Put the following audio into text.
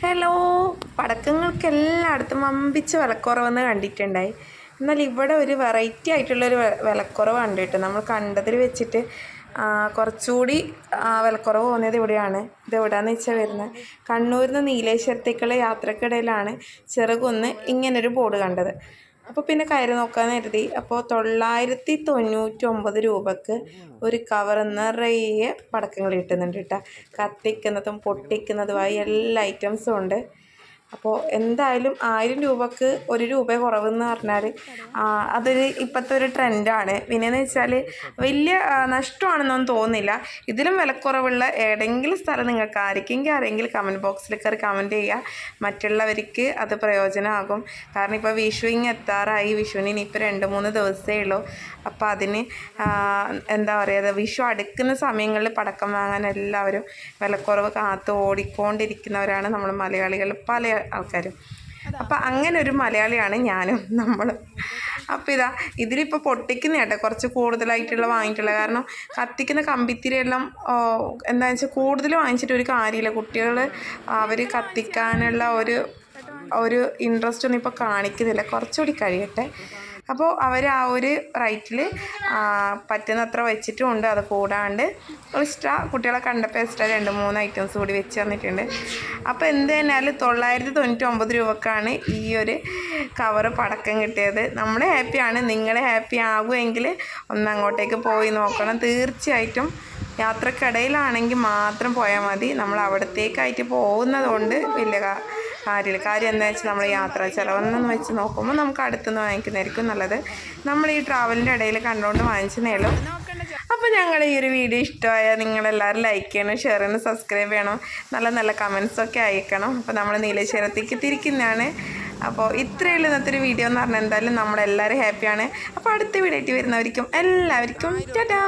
Hello, പടക്കങ്ങൾക്കെല്ലായിടത്തും വമ്പിച്ച വിലക്കുറവെന്ന് കണ്ടിട്ടുണ്ടായി. എന്നാൽ ഇവിടെ ഒരു വെറൈറ്റി ആയിട്ടുള്ളൊരു വിലക്കുറവ് കണ്ടിട്ട് നമ്മൾ കണ്ടതിൽ വെച്ചിട്ട് കുറച്ചുകൂടി വിലക്കുറവ് തോന്നിയത് ഇവിടെയാണ്. ഇത് എവിടെയാണെന്ന് വെച്ചാൽ വരുന്നത് കണ്ണൂരിൽ നിന്ന് നീലേശ്വരത്തേക്കുള്ള യാത്രക്കിടയിലാണ് ചെറുകുന്ന് ഇങ്ങനൊരു ബോർഡ് കണ്ടത്. അപ്പോൾ പിന്നെ കയറി നോക്കാമെന്ന് കരുതി. അപ്പോൾ 999 രൂപക്ക് ഒരു കവർ നിറയെ പടക്കങ്ങൾ കിട്ടുന്നുണ്ട് കേട്ടോ. കത്തിക്കുന്നതും പൊട്ടിക്കുന്നതുമായി എല്ലാ ഐറ്റംസും ഉണ്ട്. അപ്പോൾ എന്തായാലും 1000 രൂപക്ക് 1 രൂപ കുറവെന്ന് പറഞ്ഞാൽ അതൊരു ഇപ്പോഴത്തെ ഒരു ട്രെൻഡാണ്. പിന്നെയെന്ന് വെച്ചാൽ വലിയ നഷ്ടമാണെന്നൊന്നും തോന്നുന്നില്ല. ഇതിലും വിലക്കുറവുള്ള ഏതെങ്കിലും സ്ഥലം നിങ്ങൾക്ക് ആരെങ്കിലും കമൻറ്റ് ബോക്സിൽ കയറി കമൻറ്റ് ചെയ്യുക. മറ്റുള്ളവർക്ക് അത് പ്രയോജനമാകും. കാരണം ഇപ്പോൾ വിഷുവിങ് എത്താറായി. വിഷുവിന് ഇനിയിപ്പോൾ 2-3 ദിവസമേ ഉള്ളൂ. അപ്പോൾ അതിന് എന്താ പറയുക, വിഷു അടുക്കുന്ന സമയങ്ങളിൽ പടക്കം വാങ്ങാൻ എല്ലാവരും വിലക്കുറവ് കാത്ത് ഓടിക്കൊണ്ടിരിക്കുന്നവരാണ് നമ്മൾ മലയാളികൾ, പല ആൾക്കാരും. അപ്പം അങ്ങനെ ഒരു മലയാളിയാണ് ഞാനും നമ്മളും. അപ്പോൾ ഇതിലിപ്പോൾ പൊട്ടിക്കുന്ന കേട്ടോ കുറച്ച് കൂടുതലായിട്ടുള്ള വാങ്ങിയിട്ടുള്ളത്. കാരണം കത്തിക്കുന്ന കമ്പിത്തിരിയെല്ലാം എന്താണെന്ന് വെച്ചാൽ കൂടുതൽ വാങ്ങിച്ചിട്ട് ഒരു കാര്യമില്ല. കുട്ടികൾ അവർ കത്തിക്കാനുള്ള ഒരു ഇൻട്രസ്റ്റ് ഒന്നും ഇപ്പോൾ കാണിക്കുന്നില്ല. കുറച്ചുകൂടി കഴിയട്ടെ. അപ്പോൾ അവർ ആ ഒരു റേറ്റിൽ പറ്റുന്നത്ര വെച്ചിട്ടുമുണ്ട്. അത് കൂടാണ്ട് എക്സ്ട്രാ കുട്ടികളെ കണ്ടപ്പോൾ എക്സ്ട്രാ 2-3 ഐറ്റംസ് കൂടി വെച്ച് തന്നിട്ടുണ്ട്. അപ്പോൾ എന്ത് തന്നെയാലും 999 രൂപക്കാണ് ഈ ഒരു കവറ് പടക്കം കിട്ടിയത്. നമ്മൾ ഹാപ്പിയാണ്. നിങ്ങൾ ഹാപ്പി ആകുമെങ്കിൽ ഒന്ന് അങ്ങോട്ടേക്ക് പോയി നോക്കണം. തീർച്ചയായിട്ടും യാത്രക്കിടയിലാണെങ്കിൽ മാത്രം പോയാൽ മതി. നമ്മൾ അവിടത്തേക്കായിട്ട് പോകുന്നത് കൊണ്ട് വലിയ കാര്യം എന്താ വെച്ചാൽ നമ്മൾ യാത്രാ ചിലവെന്നൊന്ന് വെച്ച് നോക്കുമ്പോൾ നമുക്ക് അടുത്തുനിന്ന് വാങ്ങിക്കുന്നതായിരിക്കും നല്ലത്. നമ്മൾ ഈ ട്രാവലിൻ്റെ ഇടയിൽ കണ്ടുകൊണ്ട് വാങ്ങിച്ചതേ ഉള്ളൂ. അപ്പോൾ ഞങ്ങളുടെ ഈ ഒരു വീഡിയോ ഇഷ്ടമായാൽ നിങ്ങളെല്ലാവരും ലൈക്ക് ചെയ്യണം, ഷെയർ ചെയ്യണം, സബ്സ്ക്രൈബ് ചെയ്യണം, നല്ല കമൻസൊക്കെ അയക്കണം. അപ്പോൾ നമ്മൾ നീലേശ്വരത്തേക്ക് തിരിക്കുന്നതാണ്. അപ്പോൾ ഇത്രയുള്ള ഇന്നത്തെ ഒരു വീഡിയോ എന്ന് പറഞ്ഞാൽ എന്തായാലും നമ്മളെല്ലാവരും ഹാപ്പിയാണ്. അപ്പോൾ അടുത്ത വീഡിയോ ആയിട്ട് വരുന്നവർക്കും എല്ലാവർക്കും ടാറ്റാ.